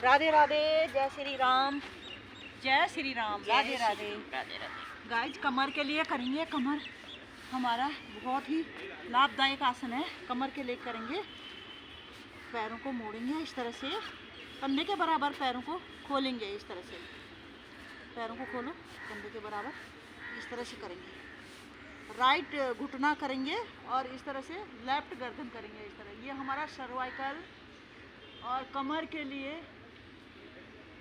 राधे राधे, जय श्री राम, जय श्री राम, राधे राधे। राधे राधे। गाइस कमर के लिए करेंगे, कमर हमारा बहुत ही लाभदायक आसन है। कमर के लिए करेंगे, पैरों को मोड़ेंगे इस तरह से, कंधे के बराबर पैरों को खोलेंगे इस तरह से। पैरों को खोलो कंधे के बराबर, इस तरह से करेंगे। राइट घुटना करेंगे और इस तरह से लेफ्ट गर्दन करेंगे इस तरह। ये हमारा सर्वाइकल और कमर के लिए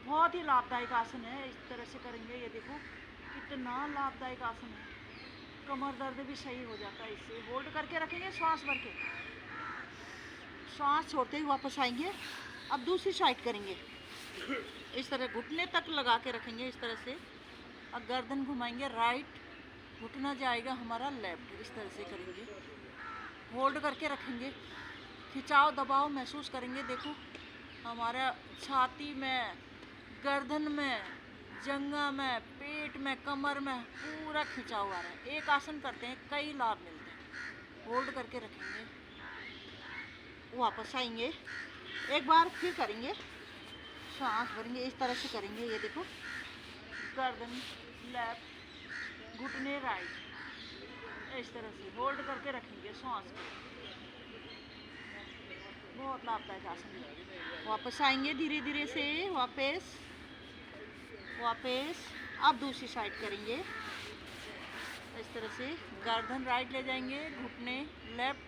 बहुत ही लाभदायक आसन है। इस तरह से करेंगे, ये देखो कितना लाभदायक आसन है। कमर दर्द भी सही हो जाता है इससे। होल्ड करके रखेंगे, श्वास भर के, श्वास छोड़ते ही वापस आएंगे। अब दूसरी साइड करेंगे, इस तरह घुटने तक लगा के रखेंगे इस तरह से। अब गर्दन घुमाएंगे, राइट घुटना जाएगा हमारा लेफ्ट, इस तरह से करेंगे। होल्ड करके रखेंगे, खिंचाव दबाव महसूस करेंगे। देखो हमारा छाती में, गर्दन में, जंघा में, पेट में, कमर में पूरा खिंचाव आ रहा है। एक आसन करते हैं, कई लाभ मिलते हैं। होल्ड करके रखेंगे, वापस आएंगे, एक बार फिर करेंगे, सांस भरेंगे, इस तरह से करेंगे। ये देखो गर्दन लेफ्ट, घुटने राइट, इस तरह से होल्ड करके रखेंगे सांस को। बहुत लाभदायक आसन है। वापस आएंगे धीरे धीरे से, वापस वापस। अब दूसरी साइड करेंगे इस तरह से। गर्दन राइट ले जाएंगे, घुटने लेफ्ट,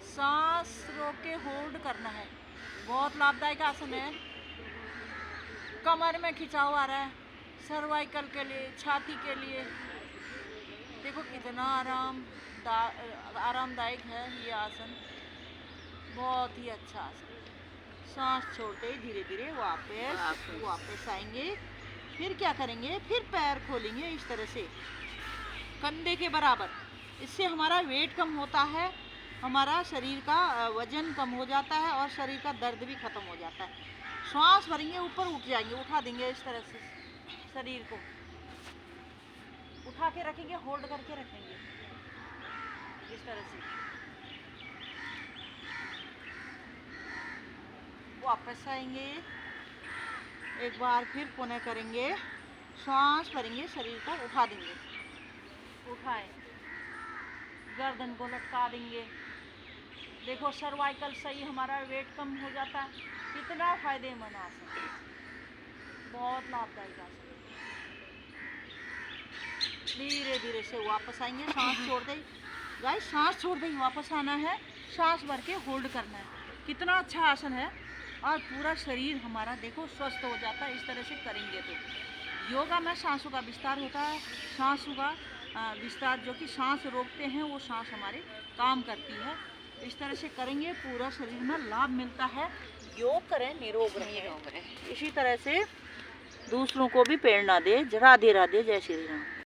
सांस रोक के होल्ड करना है। बहुत लाभदायक आसन है। कमर में खिंचाव आ रहा है, सर्वाइकल के लिए, छाती के लिए। देखो कितना आरामदायक है ये आसन, बहुत ही अच्छा आसन। सांस छोड़ते ही धीरे धीरे वापस आएंगे। फिर क्या करेंगे, फिर पैर खोलेंगे इस तरह से कंधे के बराबर। इससे हमारा वेट कम होता है, हमारा शरीर का वजन कम हो जाता है और शरीर का दर्द भी खत्म हो जाता है। श्वास भरेंगे, ऊपर उठ जाएंगे, उठा देंगे इस तरह से। शरीर को उठा के रखेंगे, होल्ड करके रखेंगे इस तरह से। वापस आएंगे, एक बार फिर पुनः करेंगे, सांस भरेंगे, शरीर को उठा देंगे, उठाएं, गर्दन को लटका देंगे। देखो सर्वाइकल सही, हमारा वेट कम हो जाता है। कितना फायदेमंद आसन, बहुत लाभदायक आसन। धीरे धीरे से वापस आएंगे, सांस छोड़ दे गाइस, सांस छोड़ दे, वापस आना है, सांस भर के होल्ड करना है। कितना अच्छा आसन है और पूरा शरीर हमारा देखो स्वस्थ हो जाता है इस तरह से करेंगे तो। योगा में सांसों का विस्तार होता है, सांसों का विस्तार जो कि सांस रोकते हैं वो सांस हमारे काम करती है। इस तरह से करेंगे, पूरा शरीर में लाभ मिलता है। योग करें, निरोग रहें। इसी तरह से दूसरों को भी प्रेरणा दे। राधे राधे, जय श्री राम।